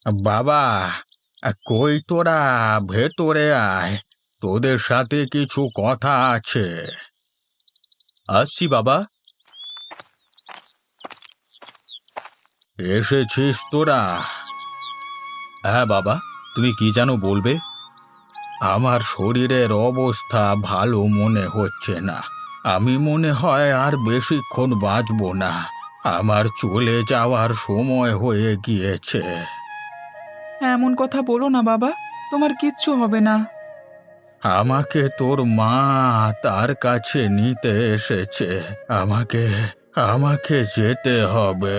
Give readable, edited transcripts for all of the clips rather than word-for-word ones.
বাবা, কই তোরা? ভেতরে আয়, তোদের সাথে কিছু কথা আছে। আসছি বাবা। এসেছিস তোরা? হ্যাঁ বাবা, তুমি কি যেন বলবে? আমার শরীরের অবস্থা ভালো মনে হচ্ছে না। আমি মনে হয় আর বেশিক্ষণ বাঁচব না। আমার চলে যাওয়ার সময় হয়ে গিয়েছে। এমন কথা বলো না বাবা, তোমার কিচ্ছু হবে না। আমাকে তোর মা তার কাছে নিতে এসেছে। আমাকে আমাকে যেতে হবে।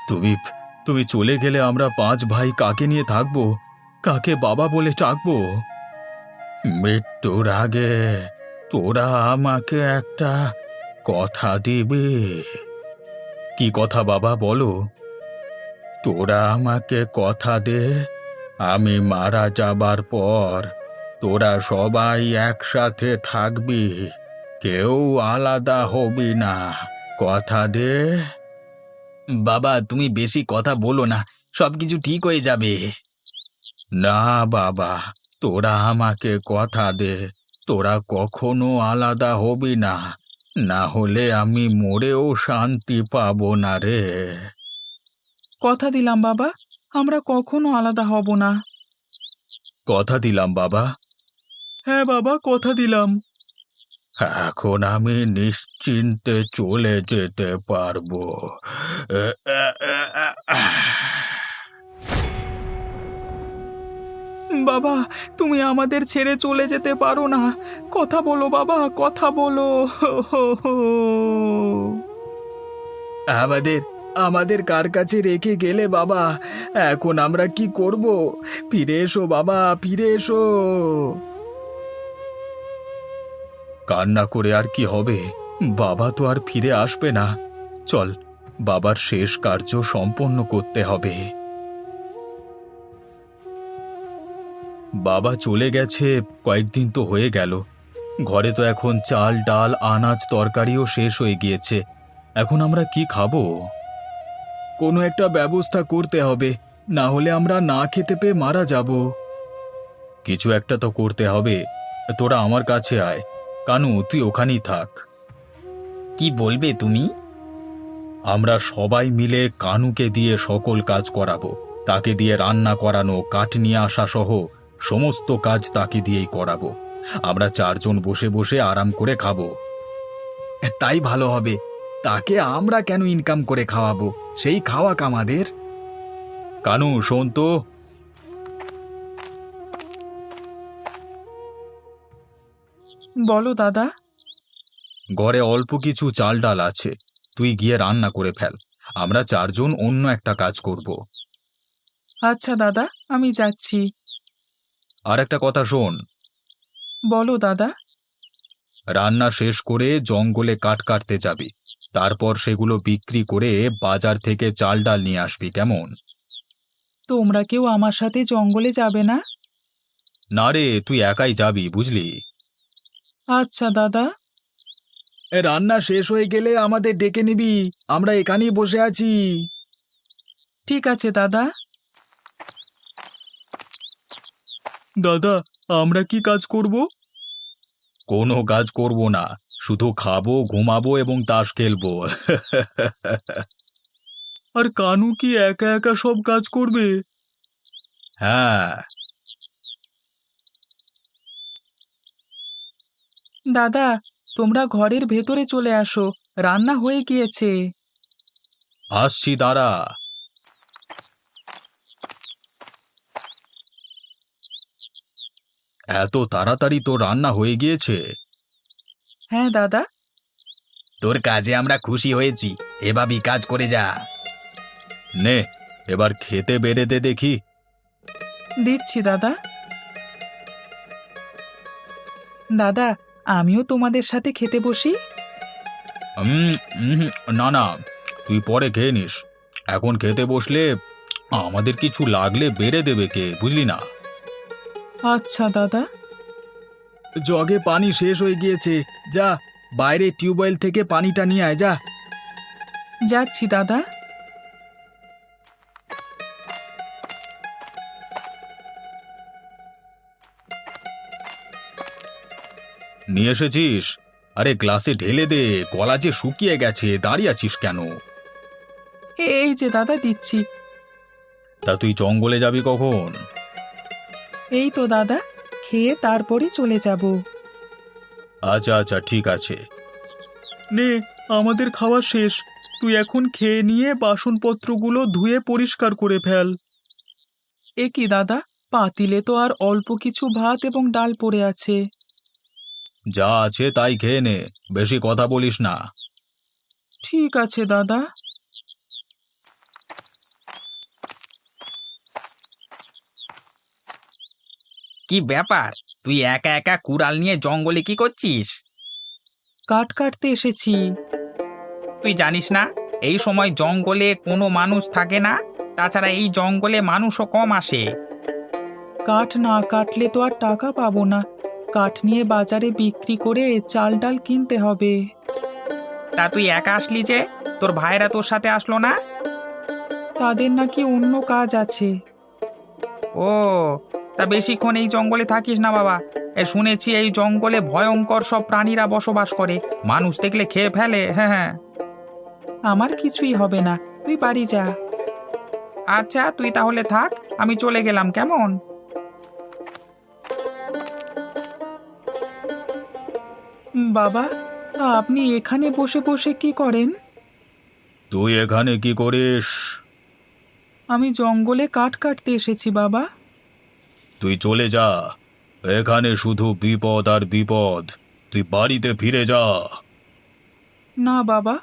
তুমি তুমি চলে গেলে আমরা পাঁচ ভাই কাকে নিয়ে থাকবো? কাকে বাবা বলে ডাকবো? মৃত্যুর আগে তোরা আমাকে একটা কথা দিবি। কি কথা বাবা, বলো। তোরা আমাকে কথা দে, আমি মারা যাবার পর তোরা সবাই একসাথে থাকবি, কেউ আলাদা হবি না। কথা দে। বাবা, তুমি বেশি কথা বলো না, সবকিছু ঠিক হয়ে যাবে। না বাবা, তোরা আমাকে কথা দে, তোরা কখনো আলাদা হবি না, না হলে আমি মরেও শান্তি পাবো না রে। কথা দিলাম বাবা, আমরা কখনো আলাদা হব না। কথা দিলাম বাবা। হ্যাঁ বাবা, কথা দিলাম। এখন আমি নিশ্চিন্তে চলে যেতে পারবো। বাবা, তুমি আমাদের ছেড়ে চলে যেতে পারো না। কথা বলো বাবা, কথা বলো। আমাদের আমাদের কার কাছে রেখে গেলে বাবা? এখন আমরা কি করব? ফিরে এসো বাবা, ফিরে এসো। কান্না করে আর কি হবে? বাবা তো আর ফিরে আসবে না। চল, বাবার শেষ কার্য সম্পন্ন করতে হবে। বাবা চলে গেছে কয়েকদিন তো হয়ে গেল। ঘরে তো এখন চাল ডাল আনাজ তরকারিও শেষ হয়ে গিয়েছে। এখন আমরা কি খাবো? কোনো একটা ব্যবস্থা করতে হবে, না হলে আমরা না খেতে পেয়ে মারা যাব। কিছু একটা তো করতে হবে। তোরা আমার কাছে আয়। কানু, তুই ওখানেই থাক। কি বলবে তুমি? আমরা সবাই মিলে কানুকে দিয়ে সকল কাজ করাবো। তাকে দিয়ে রান্না করানো, কাঠ নিয়ে আসা সহ সমস্ত কাজ তাকে দিয়েই করাবো। আমরা চারজন বসে বসে আরাম করে খাবো। তাই ভালো হবে। তাকে আমরা কেন ইনকাম করে খাওয়াবো? সেই খাওয়াক আমাদের। কানু, শোন তো। বলো দাদা। ঘরে অল্প কিছু চাল ডাল আছে, তুই গিয়ে রান্না করে ফেল। আমরা চারজন অন্য একটা কাজ করব। আচ্ছা দাদা, আমি যাচ্ছি। আর একটা কথা শোন। বলো দাদা। রান্না শেষ করে জঙ্গলে কাঠ কাটতে যাবি। তারপর সেগুলো বিক্রি করে বাজার থেকে চাল ডাল নিয়ে আসবি, কেমন? তোমরা কেউ আমার সাথে জঙ্গলে যাবে না? না রে, তুই একাই যাবি, বুঝলি? আচ্ছা দাদা। রান্না শেষ হয়ে গেলে আমাদের ডেকে নিবি, আমরা এখানেই বসে আছি। ঠিক আছে দাদা। দাদা, আমরা কি কাজ করব? কোনো কাজ করব না, শুধু খাবো, ঘুমাবো এবং তাস খেলবো। আর কানু কি একা একা সব কাজ করবে? হ্যাঁ। দাদা, তোমরা ঘরের ভেতরে চলে আসো, রান্না হয়ে গিয়েছে। আসছি, দাঁড়া। এত তাড়াতাড়ি তো রান্না হয়ে গিয়েছে? হ্যাঁ দাদা। তোর কাজে আমরা খুশি হয়েছি, এভাবেই কাজ করে যা। নে, এবার খেতে বেড়ে দে দেখি। দিচ্ছি দাদা। দাদা, আমিও তোমাদের সাথে খেতে বসি। উম, উম, না না, তুই পরে খেয়ে নিস। এখন খেতে বসলে আমাদের কিছু লাগলে বেড়ে দেবে কে, বুঝলি না? আচ্ছা দাদা। জগে পানি শেষ হয়ে গিয়েছে, যা বাইরে টিউবওয়েল থেকে পানিটা নিয়ে আয়, যা। যাচ্ছি দাদা। নিয়ে এসেছিস? আরে গ্লাসে ঢেলে দে, গলা যে শুকিয়ে গেছে, দাঁড়িয়ে আছিস কেন? এই যে দাদা দিচ্ছি। তা তুই জঙ্গলে যাবি কখন? এই তো দাদা, খেয়ে তারপরই চলে যাব। আচ্ছা আচ্ছা, ঠিক আছে। নে, আমাদের খাওয়া শেষ। তুই এখন খেয়ে নিয়ে বাসনপত্রগুলো ধুয়ে পরিষ্কার করে ফেল। এ কি দাদা, পাতিলে তো আর অল্প কিছু ভাত এবং ডাল পড়ে আছে। যা আছে তাই খেয়ে নে, বেশি কথা বলিস না। ঠিক আছে দাদা। কি ব্যাপার? তুই একা একা কুড়াল নিয়ে জঙ্গলে কি করছিস? কাঠ কাটতে এসেছি। তুই জানিস না এই সময় জঙ্গলে কোনো মানুষ থাকে না? তাছাড়া এই জঙ্গলে মানুষও কম আসে। কাঠ না কাটলে তো আর টাকা পাবো না। কাঠ নিয়ে বাজারে বিক্রি করে চাল ডাল কিনতে হবে। তা তুই একা আসলি যে? তোর ভাইরা তোর সাথে আসলো না? তাদের নাকি অন্য কাজ আছে। ও, তা বেশিক্ষণ এই জঙ্গলে থাকিস না বাবা। শুনেছি এই জঙ্গলে ভয়ঙ্কর সব প্রাণীরা বসবাস করে, মানুষ দেখলে খেয়ে ফেলে। হ্যাঁ হ্যাঁ। আমার কিছুই হবে না, তুই বাড়ি যা। আচ্ছা, তুই তাহলে থাক, আমি চলে গেলাম, কেমন? বাবা, আপনি এখানে বসে বসে কি করেন? তুই এখানে কি করিস? আমি জঙ্গলে কাঠ কাটতে এসেছি বাবা। তুই চলে যা, এখানে শুধু বিপদ আর বিপদ। তুই বাড়িতে ফিরে যা। না বাবা,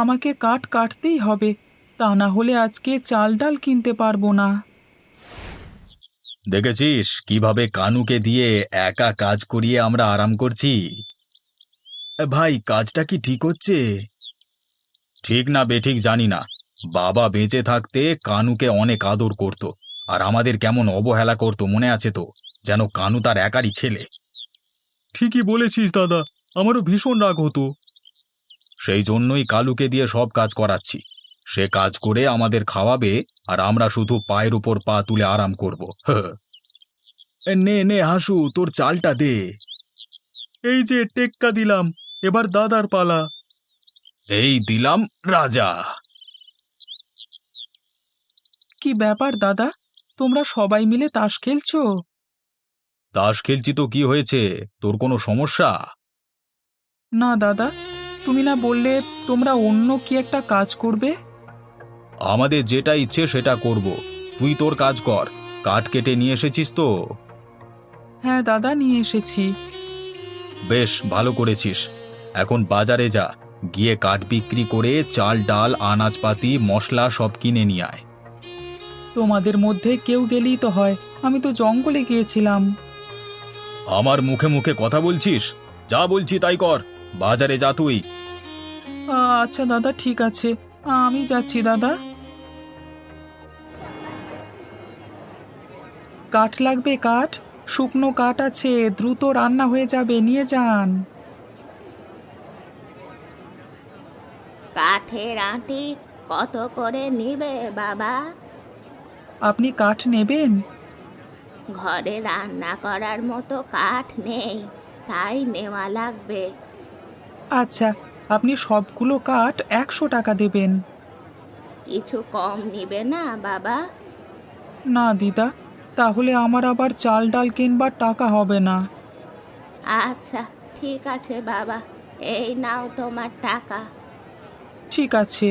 আমাকে কাঠ কাটতেই হবে, তা না হলে আজকে চাল ডাল কিনতে পারবো না। দেখেছিস কিভাবে কানুকে দিয়ে একা কাজ করিয়ে আমরা আরাম করছি? ভাই, কাজটা কি ঠিক হচ্ছে? ঠিক না বেঠিক জানি না, বাবা বেঁচে থাকতে কানুকে অনেক আদর করত, আর আমাদের কেমন অবহেলা করত মনে আছে তো? যেন কানু তার একারই ছেলে। ঠিকই বলেছিস দাদা, আমারও ভীষণ রাগ হতো। সেই জন্যই কালুকে দিয়ে সব কাজ করাচ্ছি। সে কাজ করে আমাদের খাওয়াবে, আর আমরা শুধু পায়ের উপর পা তুলে আরাম করব। নে নে হাসু, তোর চালটা দে। এই যে টেক্কা দিলাম, এবার দাদার পালা। এই দিলাম রাজা। কি ব্যাপার দাদা, তোমরা সবাই মিলে তাস খেলছো? তাস খেলছি তো কি হয়েছে? তোর কোনো সমস্যা? না দাদা, তুমি না বললে তোমরা অন্য কি একটা কাজ করবে? আমাদের যেটা ইচ্ছে সেটা করব। তুই তোর কাজ কর। কাঠ কেটে নিয়ে এসেছিস তো? হ্যাঁ দাদা, নিয়ে এসেছি। বেশ ভালো করেছিস। এখন বাজারে যা, গিয়ে কাঠ বিক্রি করে চাল ডাল আনাজপাতি মশলা সব কিনে নিয়ে আয়। তোমাদের মধ্যে কেউ গেলেই তো হয়, আমি তো জঙ্গলে গিয়েছিলাম। আমার মুখে মুখে কথা বলছিস? যা বলছি তাই কর, বাজারে যা তুই। আচ্ছা দাদা, ঠিক আছে, আমি যাচ্ছি দাদা। কাঠ লাগবে? কাঠ, শুকনো কাঠ আছে, দ্রুত রান্না হয়ে যাবে, নিয়ে যান। কাঠের আঁটি কত করে নিবে বাবা? আপনি কাঠ নেবেন? ঘরে রান্না করার মতো কাঠ নেই, তাই নেওয়া লাগবে। আচ্ছা, আপনি সবগুলো কাঠ 100 টাকা দেবেন। কিছু কম নিবে না বাবা? না দিদা, তাহলে আমার আবার চাল ডাল কিনবার টাকা হবে না। আচ্ছা ঠিক আছে বাবা, এই নাও তোমার টাকা। ঠিক আছে।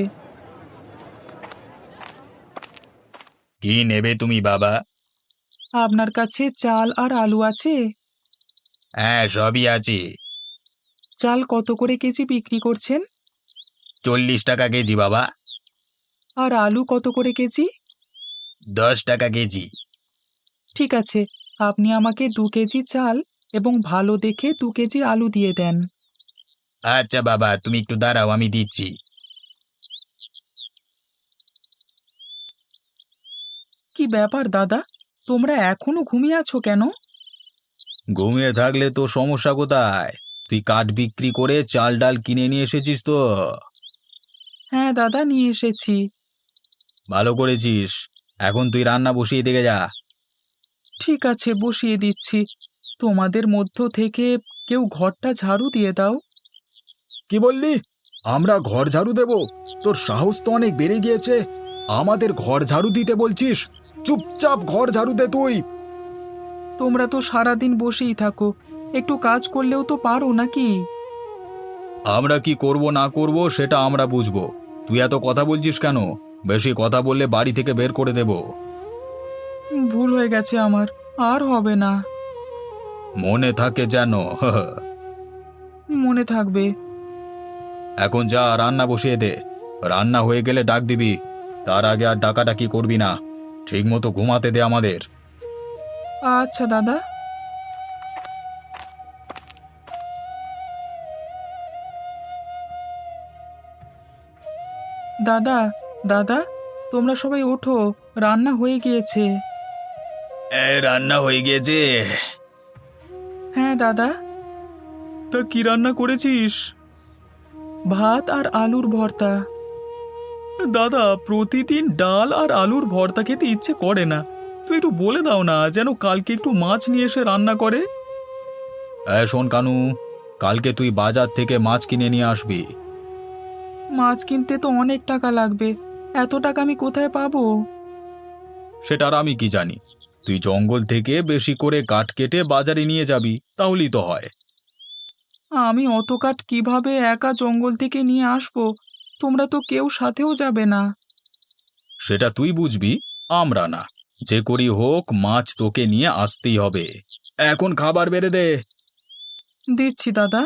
কি নেবে তুমি বাবা? আপনার কাছে চাল আর আলু আছে? হ্যাঁ, সবই আছে। চাল কত করে কেজি বিক্রি করছেন? 40 টাকা কেজি বাবা। আর আলু কত করে কেজি? 10 টাকা কেজি। ঠিক আছে, আপনি আমাকে 2 কেজি চাল এবং ভালো দেখে 2 কেজি আলু দিয়ে দেন। আচ্ছা বাবা, তুমি একটু দাঁড়াও, আমি দিচ্ছি। কি ব্যাপার দাদা, তোমরা এখনো ঘুমিয়ে আছো কেন? ঘুমিয়ে থাকলে তো সমস্যা কোথায়? তুই কাঠ বিক্রি করে চাল ডাল কিনে নিয়ে এসেছিস তো? হ্যাঁ দাদা, নিয়ে এসেছি। ভালো করেছিস। এখন তুই রান্না বসিয়ে দিকে যা। ঠিক আছে, বসিয়ে দিচ্ছি। তোমাদের মধ্য থেকে কেউ ঘরটা ঝাড়ু দিয়ে দাও। কি বললি? আমরা ঘর ঝাড়ু দেব? তোর সাহস তো অনেক বেড়ে গিয়েছে। আমাদের ঘর ঝাড়ু দিতে বলছিস? চুপচাপ ঘর ঝাড়ু দে তুই। তোমরা তো সারাদিন বসেই থাকো, একটু কাজ করলেও তো পারো নাকি? আমরা কি করব না করব সেটা আমরা বুঝবো। তুই এত কথা বলছিস কেন? বেশি কথা বললে বাড়ি থেকে বের করে দেব। ভুল হয়ে গেছে আমার, আর হবে না। মনে থাকে যেন। মনে থাকবে। এখন যা, রান্না বসিয়ে দে। রান্না হয়ে গেলে ডাক দিবি। তার আগে আর ডাকাডাকি করবি না। ঠিক মতো ঘুমাতে দে আমাদের। আচ্ছা দাদা। দাদা, দাদা, তোমরা সবাই ওঠো, রান্না হয়ে গিয়েছে। রান্না হয়ে গিয়েছে? হ্যাঁ দাদা। তা কি রান্না করেছিস? ভাত আর আলুর ভর্তা। দাদা, প্রতিদিন ডাল আর আলুর ভর্তা খেতে ইচ্ছে করে না। তুই একটু বলে দাও না, যেন কালকে একটু মাছ নিয়ে এসে রান্না করে। শোন কানু, কালকে তুই বাজার থেকে মাছ কিনে নিয়ে আসবি। মাছ কিনতে তো অনেক টাকা লাগবে, এত টাকা আমি কোথায় পাবো? সেটা আর আমি কি জানি। তুই জঙ্গল থেকে বেশি করে কাঠ কেটে বাজারে নিয়ে যাবি, তাহলেই তো হয়। আমি অত কাঠ কিভাবে একা জঙ্গল থেকে নিয়ে আসবো? তোমরা তো কেউ সাথেও যাবে না। সেটা তুই বুঝবি, আমরা না। যে করি হোক, মাছ তোকে নিয়ে আসতেই হবে। এখন খাবার বেড়ে দে। দিচ্ছি দাদা।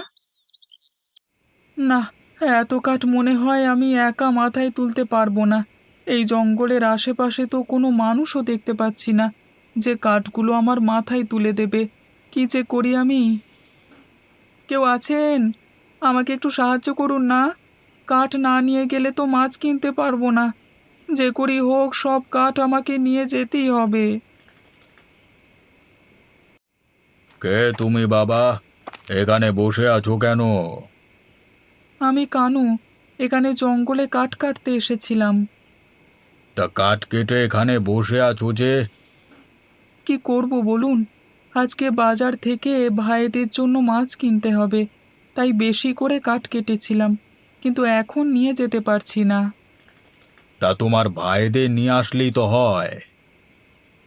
না, এত কাঠ মনে হয় আমি একা মাথায় তুলতে পারবো না। এই জঙ্গলের আশেপাশে তো কোনো মানুষও দেখতে পাচ্ছি না যে কাঠগুলো আমার মাথায় তুলে দেবে। কি যে করি আমি? কেউ আছেন? আমাকে একটু সাহায্য করুন না। কাঠ না নিয়ে গেলে তো মাছ কিনতে পারবো না। যে করি হোক, সব কাঠ আমাকে নিয়ে যেতেই হবে। কে তুমি বাবা? এখানে বসে আছো কেন? আমি কানু, এখানে জঙ্গলে কাঠ কাটতে এসেছিলাম। তা কাঠ কেটে এখানে বসে আছো যে? কি করব বলুন? আজকে বাজার থেকে ভাইদের জন্য মাছ কিনতে হবে, তাই বেশি করে কাঠ কেটেছিলাম, কিন্তু এখন নিয়ে যেতে পারছি না। তা তোমার ভাইদের নিয়ে আসলেই তো হয়।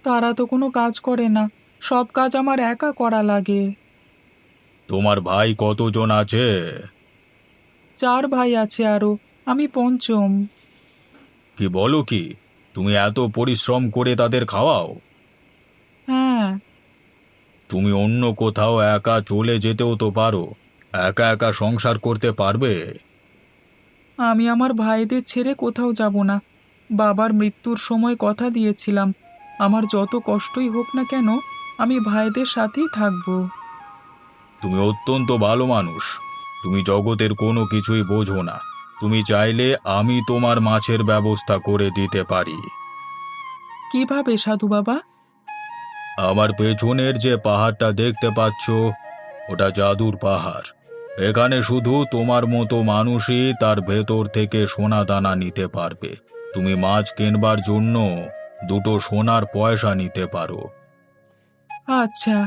তারা তো কোনো কাজ করে না, সব কাজ আমার একা করা লাগে। তোমার ভাই কতজন আছে? 4 ভাই আছে আরো, আমি পঞ্চম। কি বলো কি? তুমি এত পরিশ্রম করে তাদের খাওয়াও? হ্যাঁ। তুমি অন্য কোথাও একা চলে যেতেও তো পারো। একা একা সংসার করতে পারবে? আমি আমার ভাইদের ছেড়ে কোথাও যাব না। বাবার মৃত্যুর সময় কথা দিয়েছিলাম, আমার যত কষ্টই হোক না কেন, আমি ভাইদের সাথেই থাকবো। তুমি অত্যন্ত ভালো মানুষ। তুমি জগতের কোনো কিছুই বোঝো না। তুমি চাইলে আমি তোমার মাছের ব্যবস্থা করে দিতে পারি। কিভাবে সাধু বাবা? আমার পেছনের যে পাহাড়টা দেখতে পাচ্ছ, ওটা জাদুর পাহাড়। এখানে শুধু তোমার মতো মানুষই তার ভেতর থেকে সোনা দানা নিতে পারবে। তুমি মাছ কিনবার জন্য 2টো সোনার পয়সা নিতে পারো। আচ্ছা।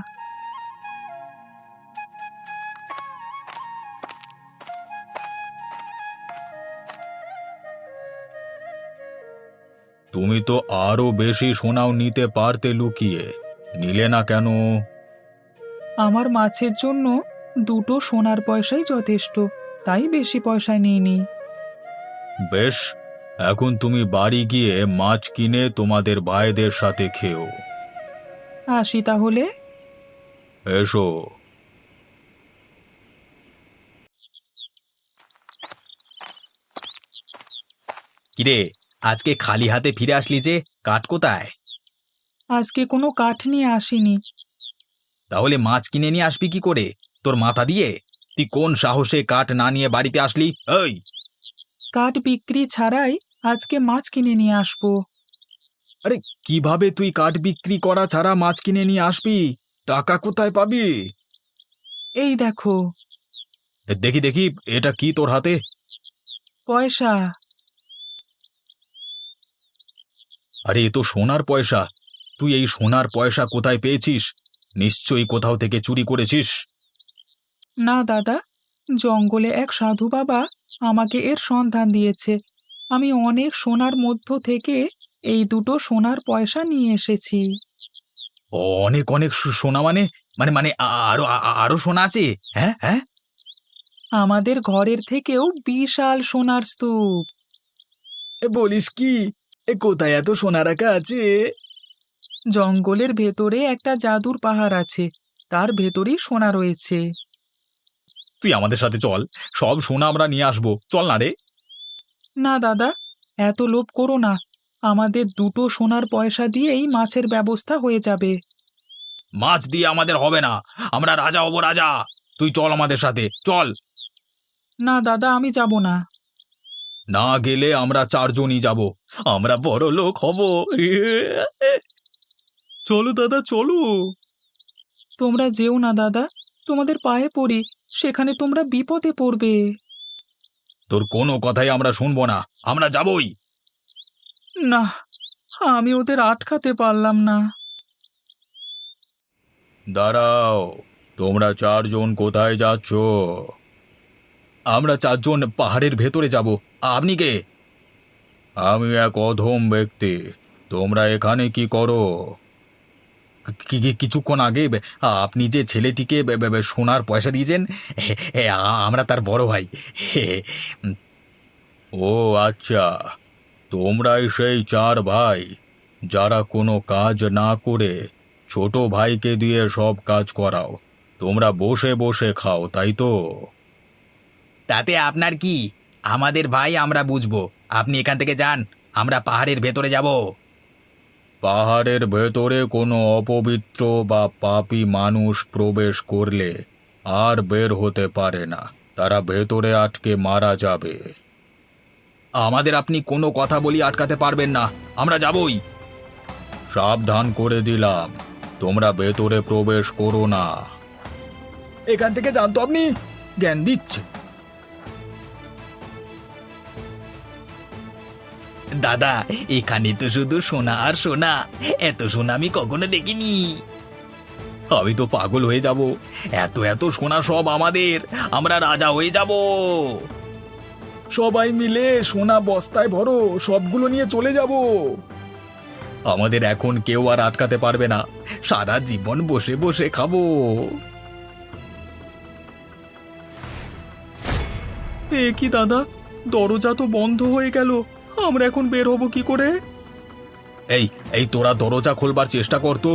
তুমি তো আরো বেশি সোনাও নিতে পারতে, লুকিয়ে নিলে না কেন? আমার মাছের জন্য 2টো সোনার পয়সাই যথেষ্ট, তাই বেশি পয়সা নিইনি। বেশ, এখন তুমি বাড়ি গিয়ে মাছ কিনে তোমাদের ভাইদের সাথে খেও। আসি তাহলে। এসো। কিরে, আজকে খালি হাতে ফিরে আসলি যে? কাঠ কোথায়? আজকে কোনো কাঠ নিয়ে আসিনি। তাহলে মাছ কিনে নিয়ে আসবি কি করে? তোর মাথা দিয়ে? তুই কোন সাহসে কাঠ না নিয়ে বাড়িতে আসলি? এই, কাঠ বিক্রি ছাড়াই আজকে মাছ কিনে নিয়ে আসবো। আরে কিভাবে তুই কাঠ বিক্রি করা ছাড়া মাছ কিনে নিয়ে আসবি? টাকা কোথায় পাবি? এই দেখো। দেখি দেখি, এটা কি তোর হাতে? পয়সা। আরে এ তো সোনার পয়সা। তুই এই সোনার পয়সা কোথায় পেয়েছিস? নিশ্চয়ই কোথাও থেকে চুরি করেছিস। না দাদা, জঙ্গলে এক সাধু বাবা আমাকে এর সন্ধান দিয়েছে। আমি অনেক সোনার মধ্য থেকে এই দুটো সোনার পয়সা নিয়ে এসেছি। অনেক অনেক সোনা মানে মানে মানে আরো আরো সোনা আছে? হ্যাঁ হ্যাঁ। আমাদের ঘরের থেকেও বিশাল সোনার স্তূপ। বলিস কি? কোথায় এত সোনা রাখা আছে? জঙ্গলের ভেতরে একটা জাদুর পাহাড় আছে, তার ভেতরেই সোনা রয়েছে। তুই আমাদের সাথে চল, সব সোনা আমরা নিয়ে আসবো। চল না রে। না দাদা, এত লোভ করো না। আমাদের দুটো সোনার পয়সা দিয়েই মাছের ব্যবস্থা হয়ে যাবে। মাছ দিয়ে আমাদের হবে না, আমরা রাজা হব রাজা। তুই চল আমাদের সাথে, চল। না দাদা, আমি যাব না। না গেলে আমরা চারজনই যাব, আমরা বড় লোক হব। চলো দাদা, চলো। তোমরা যেও না দাদা, তোমাদের পায়ে পড়ি, সেখানে তোমরা বিপদে পড়বে। তোর কোনো কথাই আমরা শুনবো না, আমরা যাবই। না, আমি ওদের আটকাতে পারলাম না। দাঁড়াও, তোমরা চারজন কোথায় যাচ্ছ? আমরা চারজন পাহাড়ের ভেতরে যাব। আপনি কে? আমি এক অধম ব্যক্তি। তোমরা এখানে কি করো? কিছুক্ষণ আগে আপনি যে ছেলেটিকে সোনার পয়সা দিয়েছেন, আমরা তার বড় ভাই। ও আচ্ছা, তোমরাই সেই চার ভাই যারা কোনো কাজ না করে ছোট ভাইকে দিয়ে সব কাজ করাও। তোমরা বসে বসে খাও, তাই তো? তাতে আপনার কি? আমাদের ভাই, আমরা বুঝবো। আপনি এখান থেকে যান, আমরা পাহাড়ের ভেতরে যাব। পাহাড়ের ভেতরে কোনো অপবিত্র বা পাপী মানুষ প্রবেশ করলে আর বের হতে পারে না, তারা ভেতরে আটকে মারা যাবে। আমাদের আপনি কোনো কথা বলি আটকাতে পারবেন না, আমরা যাবই। সাবধান করে দিলাম, তোমরা ভেতরে প্রবেশ করো না। এখান থেকে জানতো আপনি জ্ঞান দিচ্ছে। দাদা, এখানে তো শুধু সোনা আর সোনা, এত সোনা আমি কখনো দেখিনি। আমি তো পাগল হয়ে যাব, এত এত সোনা সব আমাদের, আমরা রাজা হয়ে যাব। সবাই মিলে সোনা বস্তায় ভরো, সবগুলো নিয়ে চলে যাব। আমাদের এখন কেউ আর আটকাতে পারবে না, সারা জীবন বসে বসে খাবো। এ কি দাদা, দরজা তো বন্ধ হয়ে গেল, আমরা এখন বের হব কি করে? এই এই তোরা দরজা খোলবার চেষ্টা কর তো।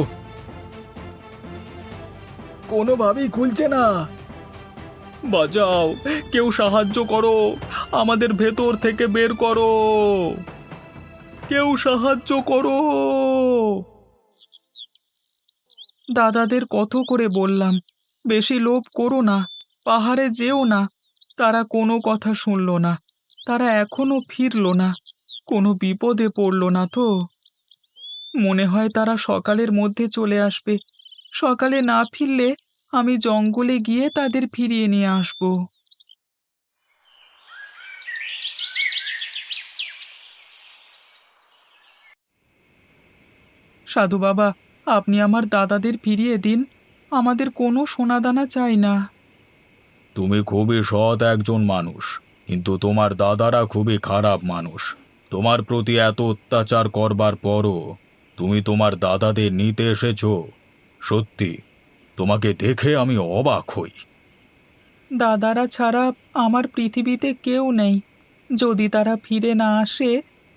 কোনোভাবেই খুলছে না। বাঁচাও, কেউ সাহায্য করো, আমাদের ভেতর থেকে বের করো, কেউ সাহায্য করো। দাদাদের কত করে বললাম, বেশি লোভ করো না, পাহাড়ে যেও না। তারা কোনো কথা শুনল না, তারা এখনো ফিরল না। কোনো বিপদে পড়ল না তো? মনে হয় তারা সকালের মধ্যে চলে আসবে। সকালে না ফিরলে আমি জঙ্গলে গিয়ে তাদের ফিরিয়ে নিয়ে আসব। সাধু বাবা, আপনি আমার দাদাদের ফিরিয়ে দিন, আমাদের কোনো সোনাদানা চাই না। তুমি খুবই সৎ একজন মানুষ, কিন্তু তোমার দাদারা খুবই খারাপ মানুষ। তোমার প্রতি এত অত্যাচার করবার পরও তুমি তোমার দাদাদের নিতে এসেছো। সত্যি, তোমাকে দেখে আমি অবাক হই। দাদারা ছাড়া আমার পৃথিবীতে কেউ নেই। যদি তারা ফিরে না আসে,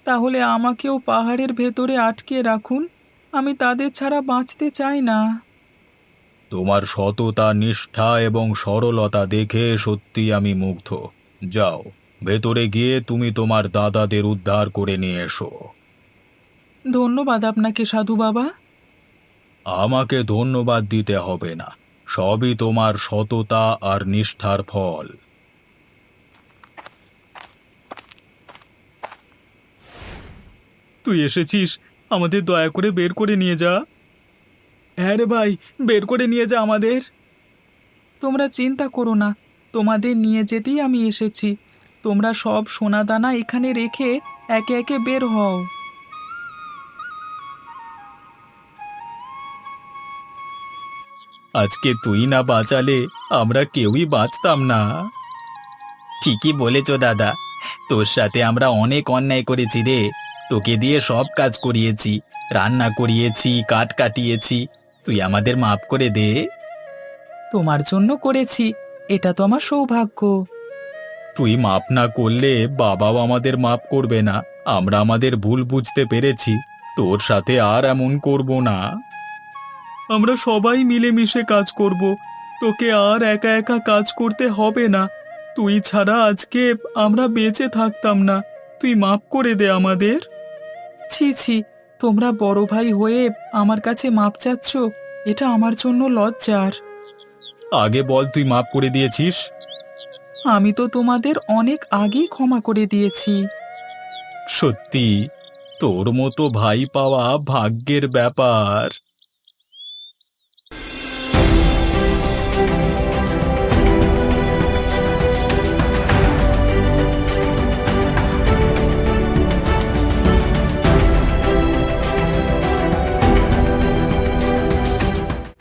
তাহলে আমাকেও পাহাড়ের ভেতরে আটকে রাখুন, আমি তাদের ছাড়া বাঁচতে চাই না। তোমার সততা, নিষ্ঠা এবং সরলতা দেখে সত্যি আমি মুগ্ধ। যাও, ভেতরে গিয়ে তুমি তোমার দাদাদের উদ্ধার করে নিয়ে এসো। ধন্যবাদ আপনাকে সাধু বাবা। আমাকে ধন্যবাদ দিতে হবে না, সবই তোমার সততা আর নিষ্ঠার ফল। তুই এসেছিস, আমাদের দয়া করে বের করে নিয়ে যা। হ্যাঁ রে ভাই, বের করে নিয়ে যা আমাদের। তোমরা চিন্তা করো না, তোমাদের নিয়ে যেতেই আমি এসেছি। তোমরা সব সোনাদানা এখানে রেখে একে একে বের হও। আজকে তুই না বাঁচালে আমরা কেউই বাঁচতাম না। ঠিকই বলেছ দাদা, তোর সাথে আমরা অনেক অন্যায় করেছি রে। তোকে দিয়ে সব কাজ করিয়েছি, রান্না করিয়েছি, কাঠ কাটিয়েছি। তুই আমাদের মাফ করে দে। তোমার জন্য করেছি, এটা তো আমার সৌভাগ্য। তুই মাপ না করলে বাবাও আমাদের মাপ করবে না। আমরা আমাদের ভুল বুঝতে পেরেছি, তোর সাথে আর এমন করব না। আমরা সবাই মিলেমিশে কাজ করব, তোকে আর একা একা কাজ করতে হবে না। তুই ছাড়া আজকে আমরা বেঁচে থাকতাম না। তুই মাফ করে দে আমাদের। ছি ছি, তোমরা বড় ভাই হয়ে আমার কাছে মাপ চাচ্ছ, এটা আমার জন্য লজ্জার। আগে বল, তুই মাপ করে দিয়েছিস? আমি তো তোমাদের অনেক আগেই ক্ষমা করে দিয়েছি। সত্যি, তোর মতো ভাই পাওয়া ভাগ্যের ব্যাপার।